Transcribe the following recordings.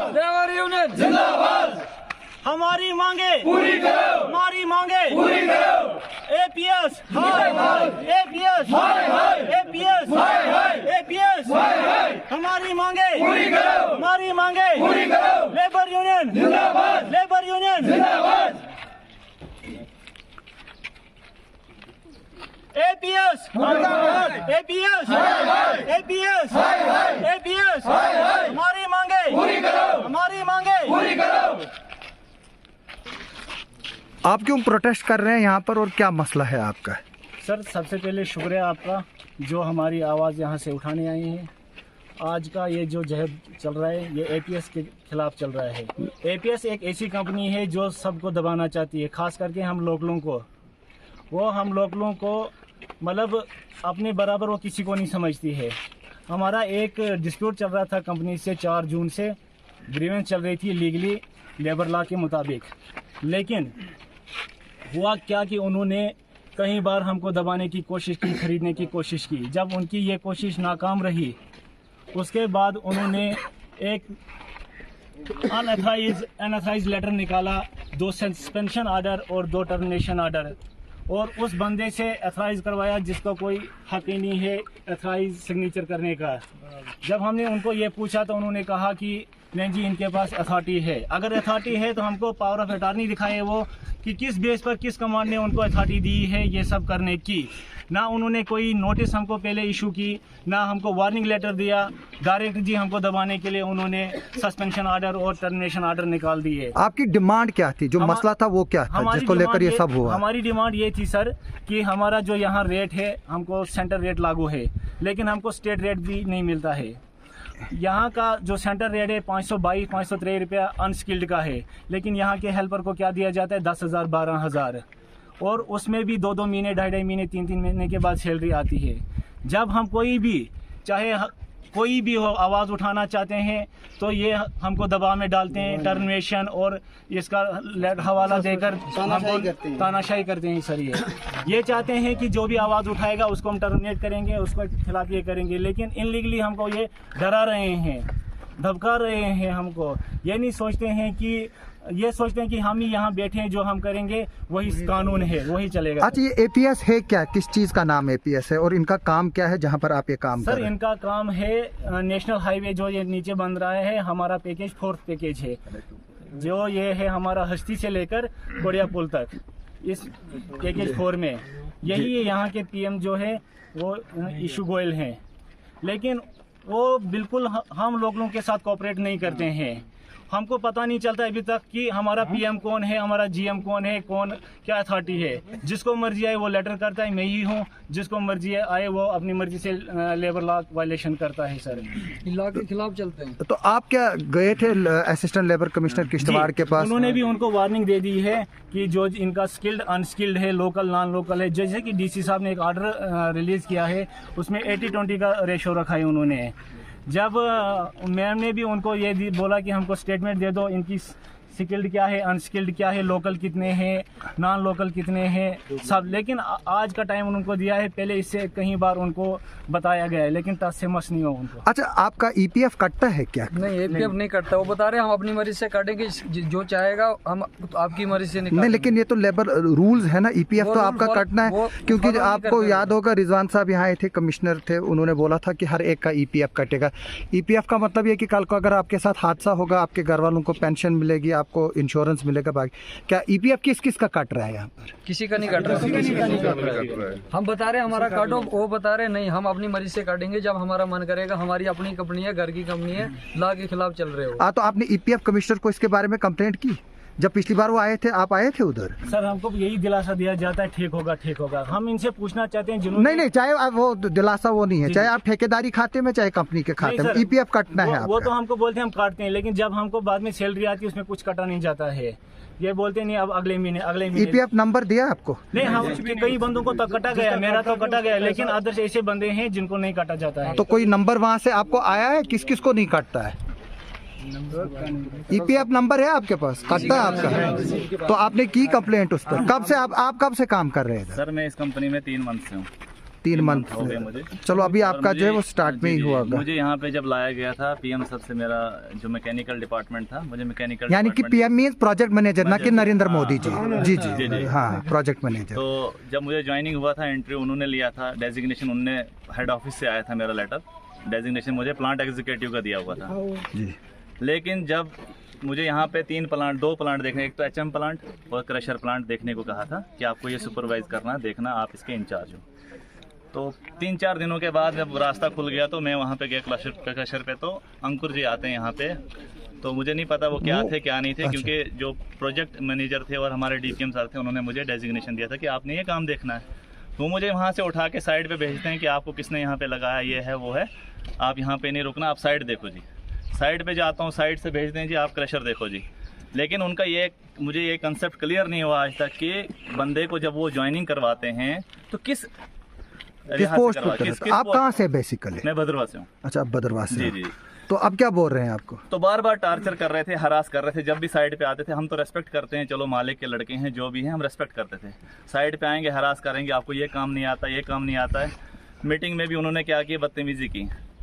Labour union जिंदाबाद। हमारी मांगे पूरी करो, हमारी मांगे पूरी करो। एपीएस हाय, एपीएस हाय, एपीएस हाय, एपीएस हाय। हमारी मांगे पूरी करो, हमारी मांगे पूरी करो। लेबर यूनियन जिंदाबाद, लेबर यूनियन जिंदाबाद। एपीएस मुर्दाबाद, एपीएस एपीएस एपीएस हमारी मांगे पूरी करो, हमारी मांगे पूरी करो। आप क्यों प्रोटेस्ट कर रहे हैं यहाँ पर और क्या मसला है आपका? सर सबसे पहले शुक्रिया आपका जो हमारी आवाज़ यहाँ से उठाने आई है। आज का ये जो जहद चल रहा है ये एपीएस के खिलाफ चल रहा है। एपीएस एक ऐसी कंपनी है जो सबको दबाना चाहती है, खास करके हम लोकलों को। वो हम लोकलों को मतलब अपने बराबर वो किसी को नहीं समझती है। हमारा एक डिस्प्यूट चल रहा था कंपनी से 4 जून से, ग्रीवेंस चल रही थी लीगली लेबर लॉ के मुताबिक। लेकिन हुआ क्या कि उन्होंने कई बार हमको दबाने की कोशिश की, खरीदने की कोशिश की। जब उनकी ये कोशिश नाकाम रही उसके बाद उन्होंने एक अनऑथराइज्ड लेटर निकाला, 2 सस्पेंशन ऑर्डर और 2 टर्मिनेशन ऑर्डर, और उस बंदे से अथराइज करवाया जिसको कोई हक ही नहीं है अथराइज सिग्नेचर करने का। जब हमने उनको ये पूछा तो उन्होंने कहा कि नहीं जी इनके पास अथॉरिटी है। अगर अथॉरिटी है तो हमको पावर ऑफ अटॉर्नी दिखाए वो कि किस बेस पर किस कमांड ने उनको अथॉरिटी दी है ये सब करने की। ना उन्होंने कोई नोटिस हमको पहले इशू की, ना हमको वार्निंग लेटर दिया। डायरेक्ट जी हमको दबाने के लिए उन्होंने सस्पेंशन ऑर्डर और टर्मिनेशन ऑर्डर निकाल दिए। आपकी डिमांड क्या थी? जो मसला था वो क्या था जिसको लेकर ये सब हुआ? हमारी डिमांड ये थी सर कि हमारा जो यहाँ रेट है हमको सेंटर रेट लागू है, लेकिन हमको स्टेट रेट भी नहीं मिलता है। यहाँ का जो सेंटर रेट है 522-523 रुपया अनस्किल्ड का है, लेकिन यहाँ के हेल्पर को क्या दिया जाता है 10,000 12,000, और उसमें भी 2-2 महीने 2.5 महीने 3-3 महीने के बाद सैलरी आती है। जब हम कोई भी चाहे कोई भी हो आवाज़ उठाना चाहते हैं तो ये हमको दबाव में डालते हैं, टर्मिनेशन और इसका हवाला देकर हमको तानाशाही करते हैं सर। ये चाहते हैं कि जो भी आवाज़ उठाएगा उसको हम टर्मिनेट करेंगे, उसको खिलाफ ये करेंगे, लेकिन इनलीगली हमको ये डरा रहे हैं, धमका रहे हैं हमको। ये नहीं सोचते हैं कि ये सोचते हैं कि हम ही यहाँ बैठे हैं, जो हम करेंगे वही कानून है, वही चलेगा। अच्छा ये एपीएस है क्या? किस चीज़ का नाम एपीएस है और इनका काम क्या है जहाँ पर आप ये काम कर सर रहे हैं? इनका काम है नेशनल हाईवे जो ये नीचे बन रहा है, हमारा पैकेज 4th पैकेज है, जो ये है हमारा हस्ती से लेकर कोड़िया पुल तक। इस पैकेज 4 में यही यहाँ के पीएम जो है वो इशू गोयल हैं, लेकिन वो बिल्कुल हम लोगों के साथ कोऑपरेट नहीं करते हैं। हमको पता नहीं चलता अभी तक कि हमारा पीएम कौन है, हमारा जीएम कौन है, कौन क्या अथॉरिटी है। जिसको मर्जी आए वो लेटर करता है, मैं ही हूँ। जिसको मर्जी आए वो अपनी मर्जी से लेबर लॉ वायलेशन करता है सर, लॉ के खिलाफ चलते हैं। तो आप क्या गए थे असिस्टेंट लेबर कमिश्नर किश्तवाड़ के पास? उन्होंने भी उनको वार्निंग दे दी है कि जो इनका स्किल्ड अनस्किल्ड है, लोकल नॉन लोकल है। जैसे कि डीसी साहब ने एक ऑर्डर रिलीज किया है, उसमें 80-20 का रेशो रखा है उन्होंने। जब मैम ने भी उनको ये बोला कि हमको स्टेटमेंट दे दो इनकी स्किल्ड क्या है, अनस्किल्ड क्या है, लोकल कितने हैं, नॉन लोकल कितने हैं सब, लेकिन आज का टाइम उनको दिया है। पहले इससे कई बार उनको बताया गया है, लेकिन टस से मस नहीं हो उनको। अच्छा आपका ईपीएफ कटता है क्या? नहीं एपीएफ नहीं कटता, वो बता रहे हैं हम अपनी मर्जी से काटेंगे, जो चाहेगा हम आपकी मर्जी से निकालेंगे। नहीं लेकिन ये तो लेबर रूल्स है ना, ईपीएफ तो आपका कटना है, क्योंकि आपको याद होगा रिजवान साहब यहाँ आए थे, कमिश्नर थे, उन्होंने बोला था कि हर एक का ईपीएफ कटेगा। ईपीएफ का मतलब ये कि कल को अगर आपके साथ हादसा होगा आपके घर वालों को पेंशन मिलेगी, आपको इंश्योरेंस मिलेगा। बाकी क्या ईपीएफ किस किस का कट रहा है यहाँ पर? किसी का नहीं कट रहा, किसी का नहीं कट रहा है। हम बता रहे हैं हमारा काटो, वो बता रहे नहीं हम अपनी मर्जी से काटेंगे जब हमारा मन करेगा। हमारी अपनी कंपनी है, घर की कंपनी है, लॉ के खिलाफ चल रहे हो। तो आपने ईपीएफ कमिश्नर को इसके बारे में कंप्लेंट की? जब पिछली बार वो आए थे, आप आए थे उधर? सर हमको यही दिलासा दिया जाता है ठीक होगा ठीक होगा। हम इनसे पूछना चाहते हैं जिन्होंने नहीं चाहे वो दिलासा वो नहीं है, चाहे आप ठेकेदारी खाते में चाहे कंपनी के खाते में, ईपीएफ कटना है वो तो हमको बोलते हैं हम काटते हैं, लेकिन जब हमको बाद में सैलरी आती है उसमें कुछ कटा नहीं जाता है। ये बोलते नहीं अब अगले महीने ईपीएफ नंबर दिया आपको? नहीं, हम कई बंदों को तो कटा गया, मेरा तो कटा गया, लेकिन अदर्स ऐसे बंदे हैं जिनको नहीं काटा जाता है। तो कोई नंबर वहाँ से आपको आया है? किस किस को नहीं काटता है? ईपीएफ नंबर है आपके पास? कटता है आपका? तो आपने की कंप्लेंट उस पर? कब से आप कब से काम कर रहे हैं? सर मैं इस कंपनी में 3 मंथ से हूँ। 3 मंथ हो गए मुझे। चलो अभी और आपका जो है वो स्टार्ट में ही जी, हुआ होगा। मुझे यहाँ पे जब लाया गया था पीएम सर से, मेरा जो मैकेनिकल डिपार्टमेंट था, मुझे मैकेनिकल यानी कि पीएम मीन्स प्रोजेक्ट मैनेजर, ना कि नरेंद्र मोदी जी। जी जी, जी जी। हाँ, प्रोजेक्ट मैनेजर। तो जब मुझे ज्वाइनिंग हुआ था, इंटरव्यू उन्होंने लिया था, डेजिग्नेशन उनने हेड ऑफिस से आया था मेरा लेटर, डेजिग्नेशन मुझे प्लांट एग्जीक्यूटिव का दिया हुआ था। जी। लेकिन जब मुझे यहाँ पे 2 प्लांट देखने, एक तो एचएम प्लांट और क्रशर प्लांट देखने को कहा था कि आपको ये सुपरवाइज करना, देखना, आप इसके इंचार्ज हो। तो 3-4 दिनों के बाद जब रास्ता खुल गया तो मैं वहाँ पे गया क्रशर पे, तो अंकुर जी आते हैं यहाँ पे, तो मुझे नहीं पता वो क्या थे क्या नहीं थे, क्योंकि जो प्रोजेक्ट मैनेजर थे और हमारे डीपीएम सर थे, उन्होंने मुझे डेजिग्नेशन दिया था कि आपने ये काम देखना है। तो मुझे वहाँ से उठा के साइड पे भेजते हैं कि आपको किसने यहाँ पे लगाया, ये है वो है, आप यहाँ पे नहीं रुकना, आप साइड देखो जी। साइड पे जाता हूँ, साइड से भेजते हैं जी आप क्रशर देखो जी। लेकिन उनका मुझे ये कंसेप्ट क्लियर नहीं हुआ आज तक कि बंदे को जब वो ज्वाइनिंग करवाते हैं तो किस पोस्ट पर? आप कहाँ से बेसिकली? मैं भद्रवाह से हूँ। अच्छा, आप भद्रवाह से। जी जी। तो अब क्या बोल रहे हैं आपको? तो बार बार टार्चर कर रहे थे, हरास कर रहे थे। जब भी साइड पे आते थे, हम तो रेस्पेक्ट करते हैं, चलो मालिक के लड़के हैं, जो भी हैं हम रेस्पेक्ट करते थे। साइड पे आएंगे, हरास करेंगे, आपको ये काम नहीं आता, ये काम नहीं आता है। मीटिंग में भी उन्होंने क्या किया,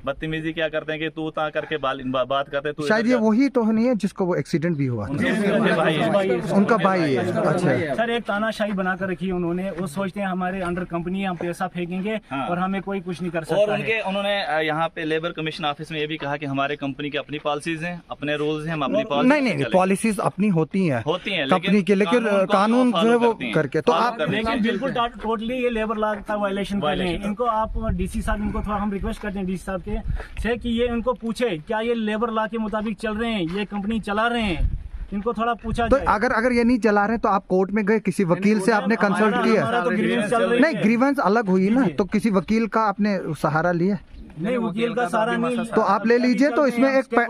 बदतमीजी क्या करते हैं कि तू ता करके बात करते। तू शायद ये वही तो नहीं है जिसको वो एक्सीडेंट भी हुआ था? उनका भाई है। अच्छा सर, एक तानाशाही बनाकर रखी है उन्होंने। वो सोचते हैं हमारे अंडर कंपनी है, हम पैसा फेंकेंगे और हमें कोई कुछ नहीं कर सकता। और उन्होंने यहाँ पे लेबर कमीशन ऑफिस में ये भी कहा कि हमारे कंपनी की अपनी पॉलिसीज हैं, अपने रूल्स हैं, हम अपनी नहीं, पॉलिसीज अपनी होती हैं कंपनी के, लेकिन कानून जो है वो करके। तो आप लेकिन बिल्कुल टोटली ये लेबर लॉ का वायलेशन कर रहे हैं। इनको आप डीसी साहब, इनको थोड़ा हम रिक्वेस्ट करते हैं डीसी साहब से कि ये इनको पूछे क्या ये लेबर लॉ के मुताबिक चल रहे हैं, ये कंपनी चला रहे हैं, इनको थोड़ा पूछा तो जाए। अगर ये नहीं चला रहे तो आप कोर्ट में गए, किसी वकील से आपने कंसल्ट किया? नहीं, ग्रीवेंस अलग हुई ना, तो किसी वकील का आपने सहारा लिया? नहीं, वकील का सहारा नहीं। तो आप ले लीजिए। तो इसमें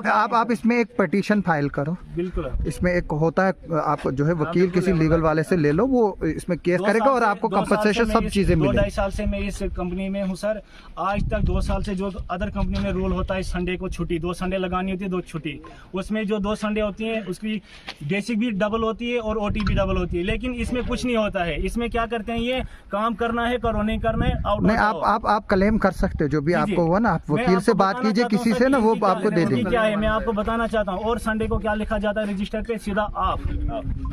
आप इसमें एक पिटीशन फाइल करो। बिल्कुल, इसमें एक होता है, आप जो है वकील किसी लीगल वाले से ले लो, वो इसमें केस करेगा और आपको कंपनसेशन सब चीजें मिलेंगी। 2-2.5 साल से मैं इस कंपनी में हूँ सर। आज तक 2 साल से जो अदर कंपनी में रूल होता है, संडे को छुट्टी, 2 संडे लगानी होती है, 2 छुट्टी। उसमें जो 2 संडे होती है उसकी बेसिक भी डबल होती है और ओटी भी डबल होती है। लेकिन इसमें कुछ नहीं होता है। इसमें क्या करते हैं, ये काम करना है करो, नहीं करना है आउट। नहीं, आप क्लेम कर सकते हो जो भी आपको हुआ ना, आप वकील से बात कीजिए किसी से ना, वो आपको दे देंगे। क्या है मैं आपको बताना चाहता हूँ। और संडे को क्या लिखा जाता है रजिस्टर पे, सीधा आप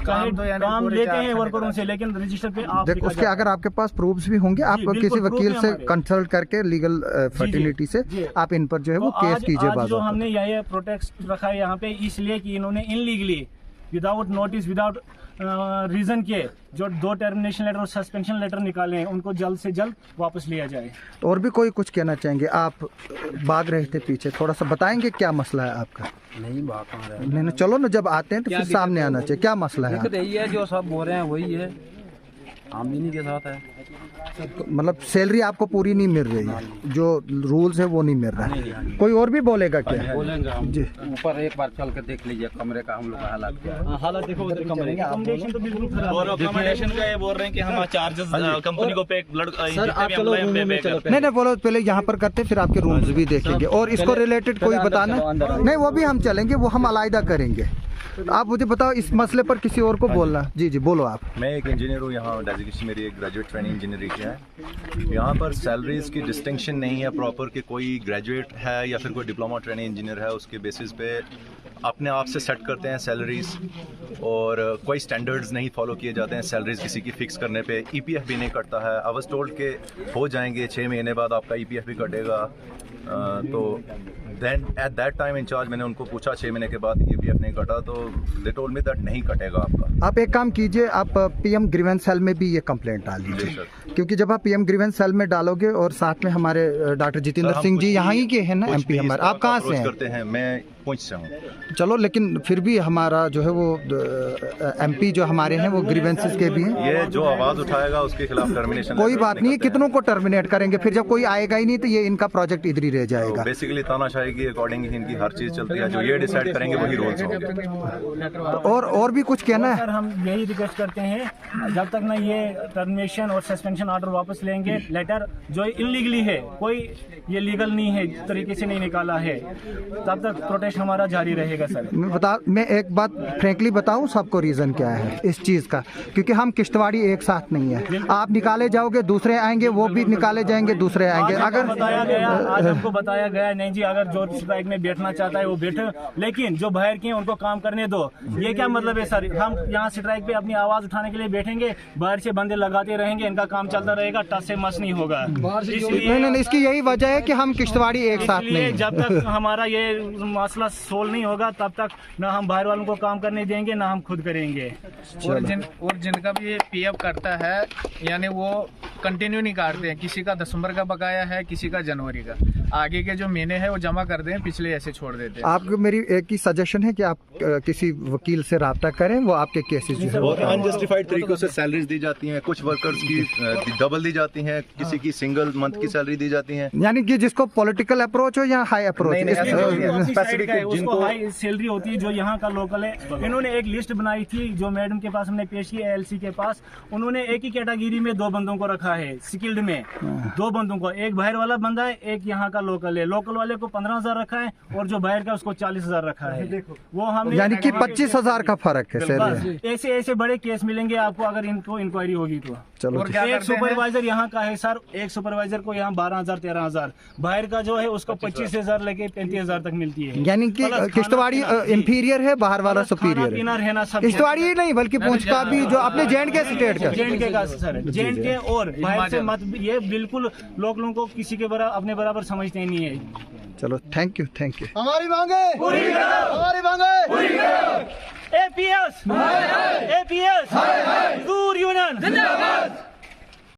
काम लेते हैं वर्करों से, लेकिन रजिस्टर पे आप। देखो, उसके अगर आपके पास प्रूफ्स भी होंगे, आप किसी वकील से कंसल्ट करके लीगल फर्टिलिटी से आप इन पर जो है वो केस कीजिए। आज जो हमने यह प्रोटेक्ट रखा है यहाँ पे, इसलिए कि इन्होंने इनलीगली विदाउट नोटिस, विदाउट रीजन के जो 2 टर्मिनेशन लेटर और सस्पेंशन लेटर निकाले हैं, उनको जल्द से जल्द वापस लिया जाए। और भी कोई कुछ कहना चाहेंगे? आप भाग रहे थे पीछे, थोड़ा सा बताएंगे क्या मसला है आपका? नहीं भाग कहाँ रहे। नहीं, चलो ना, जब आते हैं तो फिर सामने आना चाहिए। क्या मसला है? यही है जो सब बोल रहे हैं वही है, आमदनी के साथ है। तो मतलब सैलरी आपको पूरी नहीं मिल रही है, जो रूल्स है वो नहीं मिल रहा है। कोई और भी बोलेगा क्या? बोलेंगे हम जी। ऊपर एक बार चल के देख लीजिए कमरे का हम लोग का हालात क्या है। हालात देखो उधर कमरे का, अकोमोडेशन तो बिल्कुल खराब है। और अकोमोडेशन का ये बोल रहे हैं कि हम चार्जेस कंपनी को पे, सर आप चलो रूम में चलो। नहीं, बोलो पहले यहाँ पर करते, फिर आपके रूम्स भी देखेंगे। और इसको रिलेटेड कोई बताना? नहीं, वो भी हम चलेंगे, वो हम अलग करेंगे। आप मुझे बताओ इस मसले पर किसी और को बोलना। जी जी, बोलो आप। मैं एक इंजीनियर हूँ, यहाँ डेजिग्नेशन मेरी एक ग्रेजुएट ट्रेनिंग इंजीनियरिंग की है। यहाँ पर सैलरीज की डिस्टिंक्शन नहीं है प्रॉपर कि कोई ग्रेजुएट है या फिर कोई डिप्लोमा ट्रेनिंग इंजीनियर है, उसके बेसिस पे अपने आप से सेट करते हैं सैलरीज, और कोई स्टैंडर्ड्स नहीं फॉलो किए जाते हैं सैलरीज किसी की फिक्स करने पे। ईपीएफ भी नहीं कटता है। आई वाज टोल्ड के हो जाएंगे 6 महीने बाद आपका ईपीएफ भी कटेगा। तो then at that time in charge मैंने उनको पूछा 6 महीने के बाद ईपीएफ नहीं कटा, तो दे टोल्ड मी दैट नहीं कटेगा आपका। आप एक काम कीजिए, आप पीएम ग्रीवेंस सेल में भी ये कंप्लेंट डाल दीजिए, क्योंकि जब आप पीएम ग्रीवेंस सेल में डालोगे, और साथ में हमारे डॉक्टर जितेंद्र सिंह जी यहाँ ही के हैं ना, एमपी हमारे। आप कहाँ से हैं? करते हैं, मैं पुंछ से हूँ। चलो, लेकिन फिर भी हमारा जो है वो एमपी जो हमारे हैं वो ग्रीवेंसेस के भी हैं। ये जो आवाज उठाएगा उसके खिलाफ टर्मिनेशन। कोई बात नहीं है, कितनों को टर्मिनेट करेंगे, फिर जब कोई आएगा ही नहीं तो ये इनका प्रोजेक्ट इधर ही रह जाएगा। बेसिकली तानाशाही की अकॉर्डिंग इनकी हर चीज चलती है, जो ये डिसाइड करेंगे वही रूल्स होंगे। और भी कुछ कहना है? सर हम यही रिक्वेस्ट करते हैं, जब तक ना ये टर्मिनेशन और सस्पेंशन ऑर्डर वापस लेंगे, लेटर जो इलीगली है, कोई ये लीगल नहीं है, तरीके से नहीं निकाला है, तब तक प्रोटेस्ट हमारा जारी रहेगा सर। मैं एक बात फ्रेंकली बता बताऊं सबको रीज़न क्या है इस चीज़ का, क्योंकि हम किश्तवाड़ी एक साथ नहीं है। आप निकाले जाओगे, दूसरे आएंगे, वो भी निकाले जाएंगे, दूसरे आएंगे। अगर आज हमको बताया गया नहीं जी, अगर जो स्ट्राइक में बैठना चाहता है वो बैठे, लेकिन जो बाहर के हैं उनको काम करने दो। ये क्या मतलब है सर? हम यहाँ स्ट्राइक पे अपनी आवाज उठाने के लिए बैठेंगे, बाहर से बंदे लगाते रहेंगे, इनका काम चलता रहेगा, टस से मस नहीं होगा। नहीं, इसकी यही वजह है कि हम किश्तवाड़ी एक साथ नहीं हैं। जब तक हमारा ये मसला सोल्व नहीं होगा तब तक ना हम बाहर वालों को काम करने देंगे ना हम खुद करेंगे। और जिनका भी ये पीएफ करता है, यानी वो कंटिन्यू नहीं काटते हैं। किसी का दिसंबर का बकाया है, किसी का जनवरी का, आगे के जो महीने हैं वो जमा कर दें, पिछले ऐसे छोड़ देते हैं। आपको मेरी एक ही सजेशन है कि आप किसी वकील से राब्ता करें, वो आपके केसेस जो है बहुत अनजस्टिफाइड तरीकों से सैलरीज दी जाती हैं। कुछ वर्कर्स की डबल दी जाती हैं, किसी की सिंगल मंथ की सैलरी दी जाती है। यानी कि जिसको पॉलिटिकल अप्रोच हो या हाई अप्रोच, उसको हाई सैलरी होती है जो यहाँ का लोकल है। इन्होंने एक लिस्ट बनाई थी जो मैडम के पास हमने पेश की, एलसी के पास। उन्होंने एक ही कैटेगरी में 2 बंदों को रखा है, स्किल्ड में 2 बंदों को, एक बाहर वाला बंदा है, एक यहाँ का लोकल है। लोकल वाले को 15,000 रखा है और जो बाहर का उसको 40,000 रखा है। वो हमने यानी कि 25,000 का फर्क है सैलरी। ऐसे बड़े केस मिलेंगे आपको अगर इनको इंक्वायरी होगी तो। चलो, एक सुपरवाइजर यहाँ का है सर, एक सुपरवाइजर को यहाँ 12,000 13,000, बाहर का जो है उसको 25,000 लेके 35,000 तक मिलती है। यानी कि किश्तवाड़ी इंफीरियर है, बाहर वाला सुपीरियर है। रहना सब किश्तवाड़ी ही नहीं बल्कि पूंछ का भी, जो अपने J&K स्टेट का, J&K का सर, J&K और बाहर से मत, ये बिल्कुल लोगों को किसी के बराबर अपने बराबर समझते नहीं है। चलो, थैंक यू। हमारी मांगे पूरी करो, हमारी मांगे पूरी करो। APS, APS, दूर यूनियन जिंदाबाद।